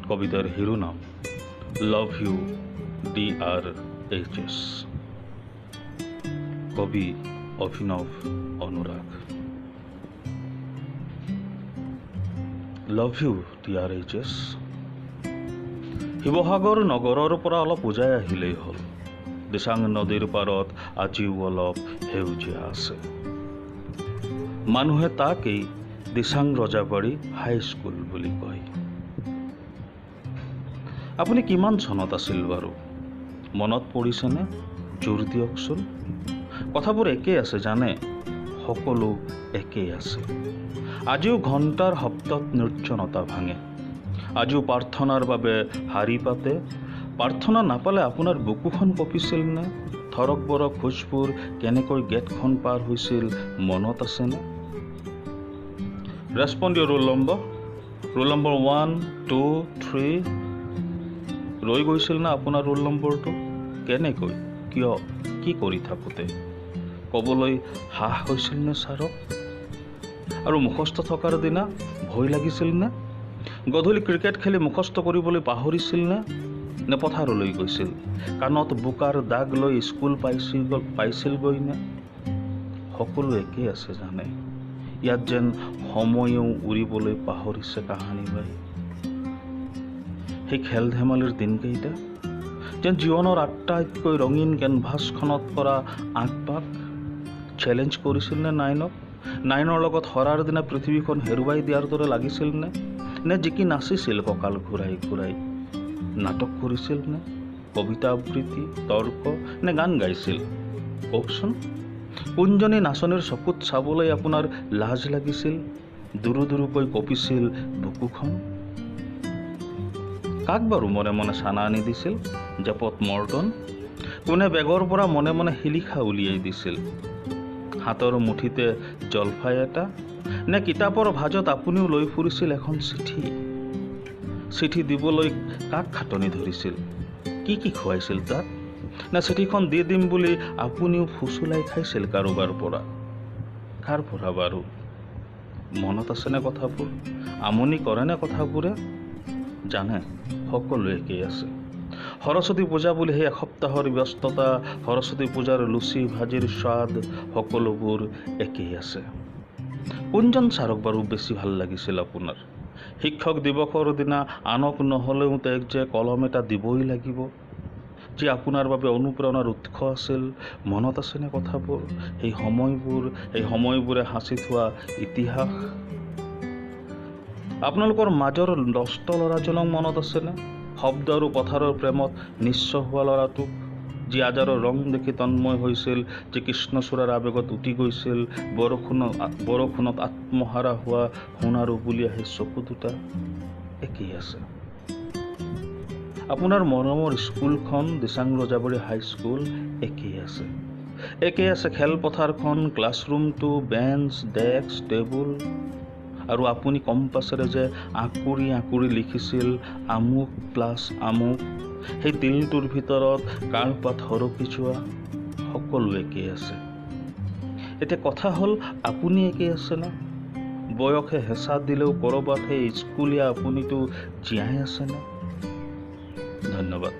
কবিতাৰ শিৰোনাম লাভ you DRHS। কবি Abhinav Anurag. Love you DRHS। Sivasagar নগৰৰ পৰা অলপ উজাই আহিলেই হ'ল। দিচাং নদীৰ পাৰত আজিও অলপ সেউজীয়া আছে। মানুহে তাকেই দিচাং ৰজাবাৰী হাইস্কুল বুলি কয়। আপুনি কিমান চনত আছিল বাৰু? মনত পৰিছেনে? জোৰ দিয়কচোন। কথাবোৰ একেই আছে জানে, সকলো একেই আছে। আজিও ঘণ্টাৰ শব্দত নিৰ্জনতা ভাঙে। আজিও প্ৰাৰ্থনাৰ বাবে শাৰী পাতে। প্ৰাৰ্থনা নাপালে আপোনাৰ বুকুখন কঁপিছিল নে? ধৰক বৰক খোজবোৰ কেনেকৈ গেটখন পাৰ হৈছিল মনত আছেনে? Respond your roll number. Roll number 1, 2, 3। ৰৈ গৈছিল না আপোনাৰ ৰোল নম্বৰটো? কেনেকৈ, কিয়, কি কৰি থাকোঁতে? ক'বলৈ সাহ হৈছিল নে ছাৰক? আৰু মুখস্থ থকাৰ দিনা ভয় লাগিছিল নে? গধূলি ক্ৰিকেট খেলি মুখস্থ কৰিবলৈ পাহৰিছিল নে পথাৰলৈ গৈছিল? কাণত বোকাৰ দাগ লৈ স্কুল পাইছিলগৈ নে? সকলো একেই আছে জানে। ইয়াত যেন সময়ও উৰিবলৈ পাহৰিছে কাহানী বাই। সেই খেল ধেমালিৰ দিনকেইটা যেন জীৱনৰ আটাইতকৈ ৰঙীন কেনভাছখনত কৰা আঁকবাক। চেলেঞ্জ কৰিছিল নে নাইনৰ লগত হৰাৰ দিনা পৃথিৱীখন হেৰুৱাই দিয়াৰ দৰে লাগিছিল নে জিকি নাচিছিল কঁকাল ঘূৰাই ঘূৰাই? নাটক কৰিছিল নে? কবিতা আবৃত্তি, তৰ্ক নে গান গাইছিল? কওকচোন। কোনজনী নাচনীৰ চকুত চাবলৈ আপোনাৰ লাজ লাগিছিল? দুৰু দুৰুকৈ কঁপিছিল বুকুখন? কাক বাৰু মনে মনে চানা আনি দিছিল? জেপত মৰ্টন? কোনে বেগৰ পৰা মনে মনে শিলিখা উলিয়াই দিছিল? হাতৰ মুঠিতে জলফাই এটা? নে কিতাপৰ ভাজত আপুনিও লৈ ফুৰিছিল এখন চিঠি দিবলৈ কাক খাটনি ধৰিছিল? কি খুৱাইছিল তাক? নে চিঠিখন দি দিম বুলি আপুনিও ফুচুলাই খাইছিল কাৰোবাৰ পৰা? কাৰ পৰা বাৰু? মনত আছেনে কথাবোৰ? আমনি কৰেনে কথাবোৰে? জানে, সকলো একেই আছে। সৰস্বতী পূজা বুলি সেই এসপ্তাহৰ ব্যস্ততা, সৰস্বতী পূজাৰ লুচি ভাজিৰ স্বাদ, সকলোবোৰ একেই আছে। কোনজন ছাৰক বাৰু বেছি ভাল লাগিছিল আপোনাৰ? শিক্ষক দিৱসৰ দিনা আনক নহ'লেও তেওঁক যে কলম এটা দিবই লাগিব, যি আপোনাৰ বাবে অনুপ্ৰেৰণাৰ উৎস আছিল। মনত আছেনে কথাবোৰ? সেই সময়বোৰে সাঁচি থোৱা ইতিহাস। আপোনালোকৰ মাজৰ নষ্ট ল'ৰাজনক মনত আছেনে? শব্দ আৰু পথাৰৰ প্ৰেমত নিঃস্ব হোৱা ল'ৰাটোক, যি আজাৰৰ ৰং দেখি তন্ময় হৈছিল, যি কৃষ্ণচূড়াৰ আৱেগত উটি গৈছিল, বৰষুণত আত্মহাৰা হোৱা সোণাৰু বুলি আহে চকু দুটা। একেই আছে। আপোনাৰ মৰমৰ স্কুলখন দিচাং ৰজাবাৰী হাইস্কুল একেই আছে। একেই আছে খেলপথাৰখন, ক্লাছৰুমটো, বেঞ্চ, ডেস্ক, টেবুল। আৰু আপুনি কম্পাছেৰে যে আঁকুৰি লিখিছিল আমুক প্লাছ আমুক, সেই দিলটোৰ ভিতৰত কাৰ্পাত সৰকি যোৱা, সকলো একেই আছে। এতিয়া কথা হ'ল, আপুনি একেই আছেনে? বয়সে হেঁচা দিলেও ক'ৰবাত সেই স্কুলীয়া আপুনিটো জীয়াই আছেনে? ধন্যবাদ।